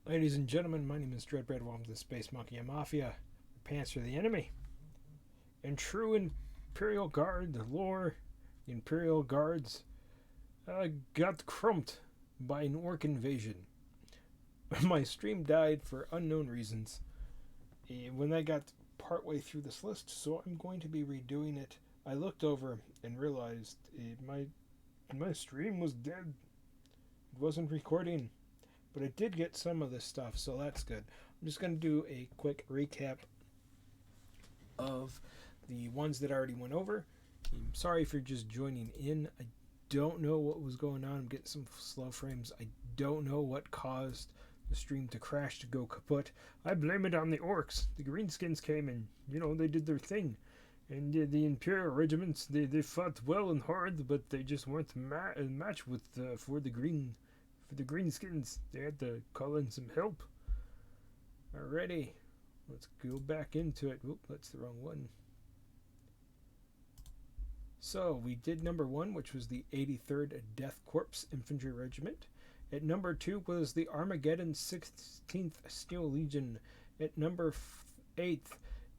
Ladies and gentlemen, my name is Dreadbread. Welcome to the Space Monkey Mafia. Pants for the enemy. In true Imperial Guard lore, the Imperial Guards got crumped by an orc invasion. My stream died for unknown reasons when I got partway through this list, so I'm going to be redoing it. I looked over and realized my stream was dead. It wasn't recording, but it did get some of this stuff, so that's good. I'm just going to do a quick recap of the ones that I already went over. I'm sorry if you're just joining in. I don't know what was going on. I'm getting some slow frames. I don't know what caused the stream to crash, to go kaput. I blame it on the orcs. The greenskins came and, they did their thing. And the Imperial regiments, they fought well and hard, but they just weren't a match with for the greenskins. They had to call in some help. Alrighty, let's go back into it. Oop, that's the wrong one. So we did number 1, which was the 83rd Death Corps Infantry Regiment. At number 2 was the Armageddon 16th Steel Legion. At number 8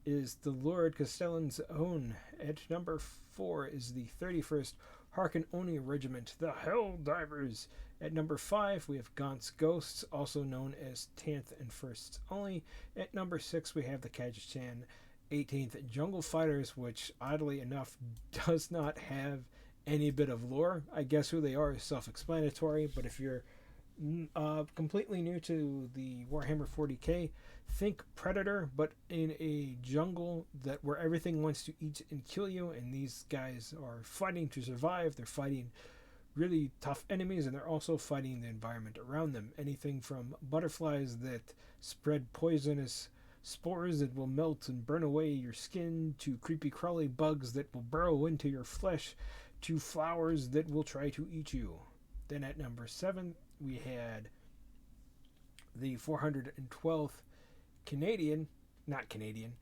is the Lord Castellan's Own. At number 4 is the 31st Harkin Oni Regiment, the Hell Divers. At number 5, we have Gaunt's Ghosts, also known as 10th and 1st only. At number 6, we have the Kajistan 18th Jungle Fighters, which oddly enough does not have any bit of lore. I guess who they are is self-explanatory, but if you're completely new to the Warhammer 40k, think Predator, but in a jungle where everything wants to eat and kill you, and these guys are fighting to survive. They're fighting really tough enemies, and they're also fighting the environment around them. Anything from butterflies that spread poisonous spores that will melt and burn away your skin, to creepy crawly bugs that will burrow into your flesh, to flowers that will try to eat you. Then at number 7, we had the 412th not Canadian,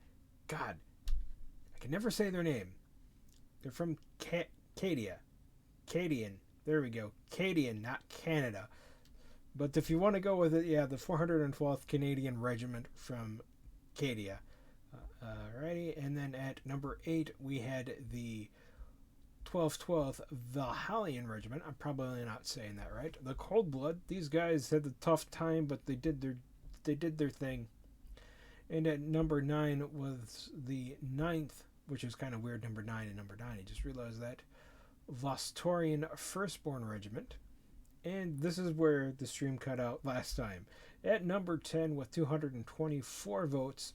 God, I can never say their name. They're from Canadian, there we go, Canadian, not Canada. But if you want to go with it, yeah, the 412th Canadian Regiment from Acadia. Alrighty, and then at number 8, we had the 12th Valhallian Regiment. I'm probably not saying that right. The Cold Blood. These guys had a tough time, but they did their thing. And at number 9 was the 9th, which is kind of weird, number 9 and number 9. I just realized that. Vostorian Firstborn Regiment. And this is where the stream cut out last time. At number 10, with 224 votes,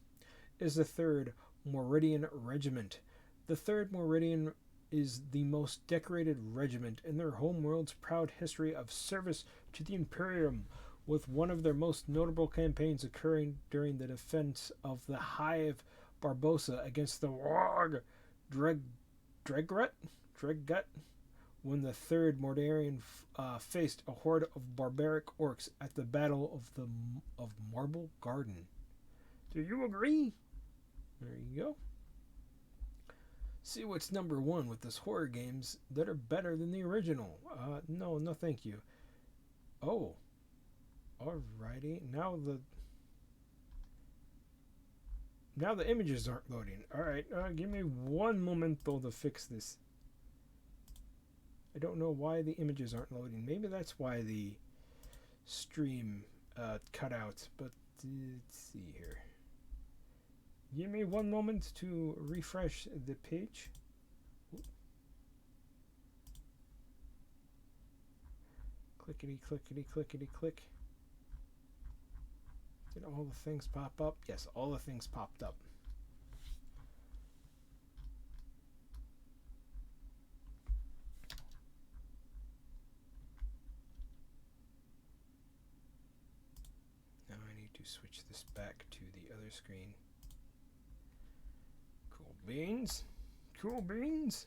is the 3rd Moridian Regiment. The 3rd Moridian is the most decorated regiment in their homeworld's proud history of service to the Imperium, with one of their most notable campaigns occurring during the defense of the Hive Barbossa against the Warg Dregut, when the 3rd Mordarian faced a horde of barbaric orcs at the Battle of Marble Garden. Do you agree? There you go. See what's number 1 with this horror games that are better than the original. No, thank you. Oh, alrighty. Now the images aren't loading. Alright, give me one momento to fix this. I don't know why the images aren't loading. Maybe that's why the stream cut out. But let's see here. Give me one moment to refresh the page. Clickety, clickety, clickety, click. Did all the things pop up? Yes, all the things popped up. Now I need to switch this back to the other screen. Cool beans. Cool beans.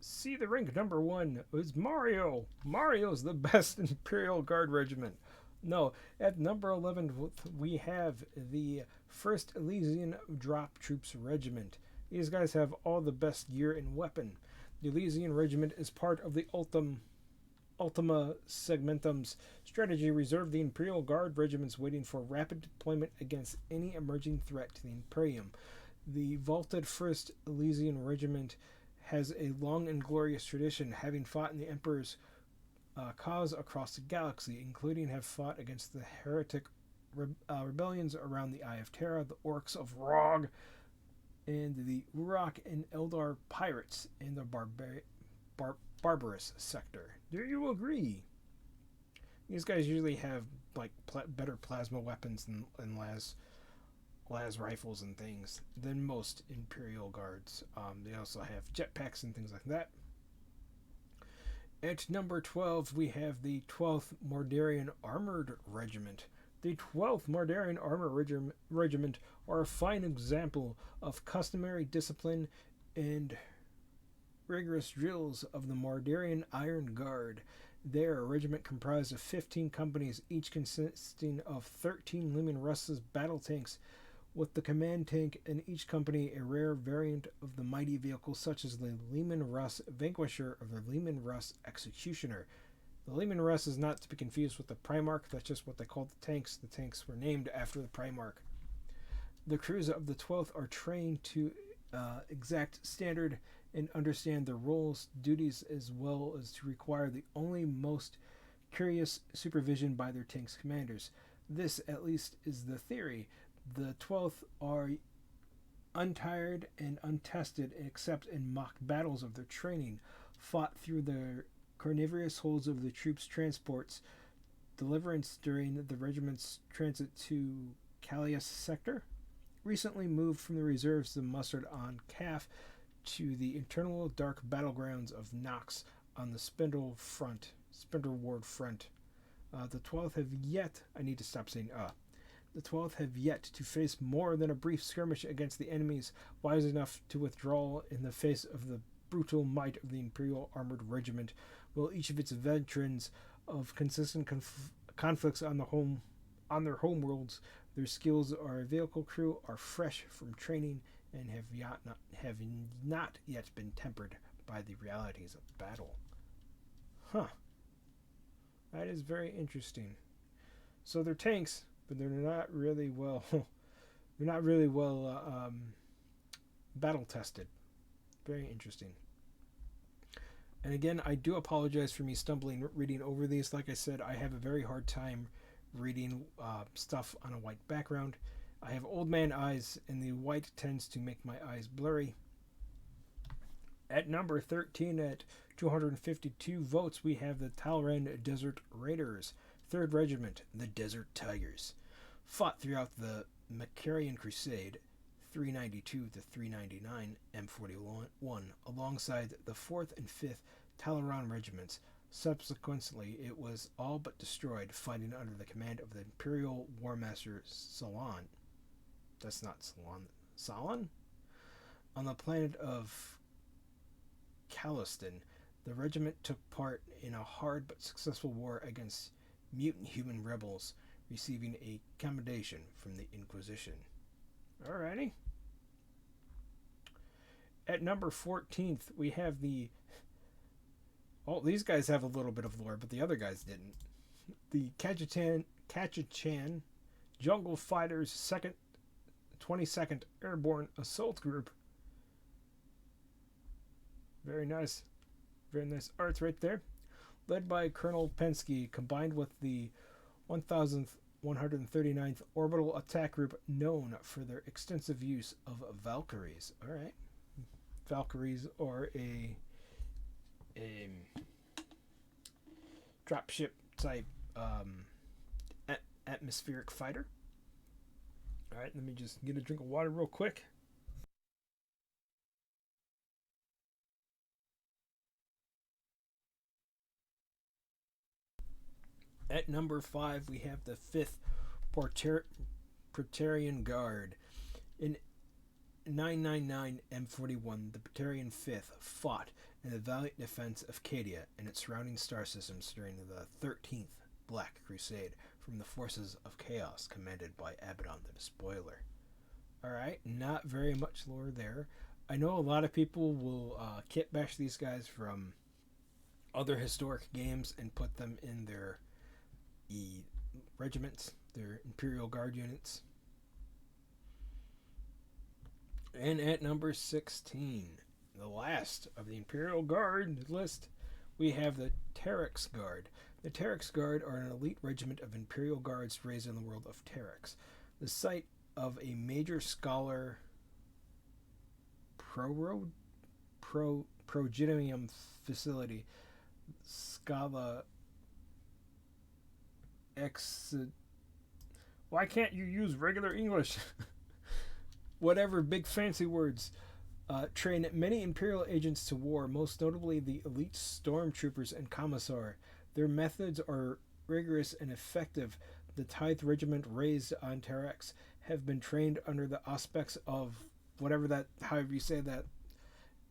See the rank number 1 is Mario. Mario's the best Imperial Guard regiment. No, at number 11 we have the 1st Elysian Drop Troops Regiment. These guys have all the best gear and weapon. The Elysian Regiment is part of the Ultima Segmentum's strategy reserved the Imperial Guard regiments waiting for rapid deployment against any emerging threat to the Imperium. The vaulted 1st Elysian Regiment has a long and glorious tradition, having fought in the Emperor's cause across the galaxy, including have fought against the heretic rebellions around the Eye of Terra, the Orcs of Rog, and the Uruk and Eldar pirates in the Barbarous sector. Do you agree? These guys usually have like better plasma weapons and las rifles and things than most Imperial guards. They also have jetpacks and things like that. At number 12, we have the 12th Mordarian Armored Regiment. The 12th Mordarian Armored Regiment are a fine example of customary discipline and rigorous drills of the Mordarian Iron Guard. They are a regiment comprised of 15 companies, each consisting of 13 Leman Russ's battle tanks, with the command tank in each company a rare variant of the mighty vehicle such as the Leman Russ Vanquisher or the Leman Russ Executioner. The Leman Russ is not to be confused with the Primarch, that's just what they called the tanks. The tanks were named after the Primarch. The crews of the 12th are trained to exact standard and understand their roles, duties, as well as to require the only most curious supervision by their tank's commanders. This, at least, is the theory. The 12th are untired and untested except in mock battles of their training, fought through the carnivorous holds of the troops' transports, deliverance during the regiment's transit to Callias sector, recently moved from the reserves and mustered on CAF to the internal dark battlegrounds of Nox on the Spindle Ward front. The 12th have yet, I need to stop saying the 12th have yet to face more than a brief skirmish against the enemies wise enough to withdraw in the face of the brutal might of the Imperial Armored Regiment, while each of its veterans of consistent conflicts on their home worlds, their skills are a vehicle crew are fresh from training and have not yet been tempered by the realities of battle. Huh. That is very interesting. So they're tanks, but they're not really well. They're not really well battle tested. Very interesting. And again, I do apologize for me stumbling reading over these. Like I said, I have a very hard time reading stuff on a white background. I have old man eyes, and the white tends to make my eyes blurry. At number 13, at 252 votes, we have the Talran Desert Raiders, 3rd Regiment, the Desert Tigers. Fought throughout the Macarian Crusade, 392 to 399 M41, alongside the 4th and 5th Talaran Regiments. Subsequently, it was all but destroyed, fighting under the command of the Imperial War Master Salon. That's not Salon. Salon? On the planet of Caliston, the regiment took part in a hard but successful war against mutant human rebels, receiving a commendation from the Inquisition. Alrighty. At number 14th, we have the... Oh, these guys have a little bit of lore, but the other guys didn't. The Kachachan Jungle Fighters 22nd Airborne Assault Group. Very nice. Very nice art right there. Led by Colonel Pensky, combined with the 1,139th Orbital Attack Group, known for their extensive use of Valkyries. Alright. Valkyries are a dropship type atmospheric fighter. Alright, let me just get a drink of water real quick. At number 5, we have the 5th Praetorian Guard. In 999 M41, the Praetorian 5th fought in the valiant defense of Cadia and its surrounding star systems during the 13th Black Crusade from the forces of Chaos commanded by Abaddon the Despoiler. Alright, not very much lore there. I know a lot of people will kit bash these guys from other historic games and put them in their regiments, their Imperial Guard units. And at number 16, the last of the Imperial Guard list, we have the Terex Guard. The Terex Guard are an elite regiment of Imperial Guards raised in the world of Terex, the site of a major scholar progenium facility, Scala Ex. Why can't you use regular English? Whatever big fancy words. Train many Imperial agents to war, most notably the elite stormtroopers and commissar. Their methods are rigorous and effective. The Tithe Regiment raised on Terex have been trained under the auspices of whatever that, however you say that,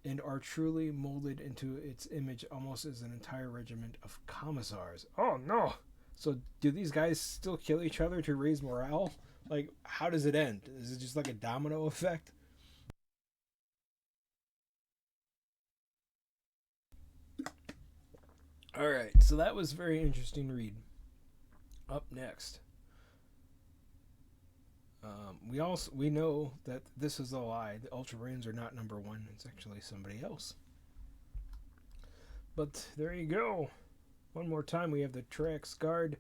and are truly molded into its image almost as an entire regiment of commissars. Oh no! So do these guys still kill each other to raise morale? Like, how does it end? Is it just like a domino effect? Alright, so that was very interesting to read. Up next. We know that this is a lie. The Ultramarines are not number one. It's actually somebody else. But there you go. One more time, we have the Terex Guard.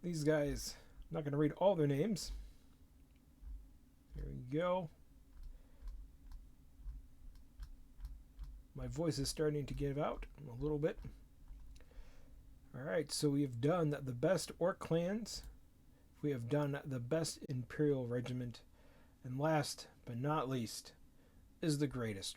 These guys, I'm not going to read all their names. There we go. My voice is starting to give out a little bit. Alright, so we have done the best Orc clans. We have done the best Imperial regiment. And last but not least is the greatest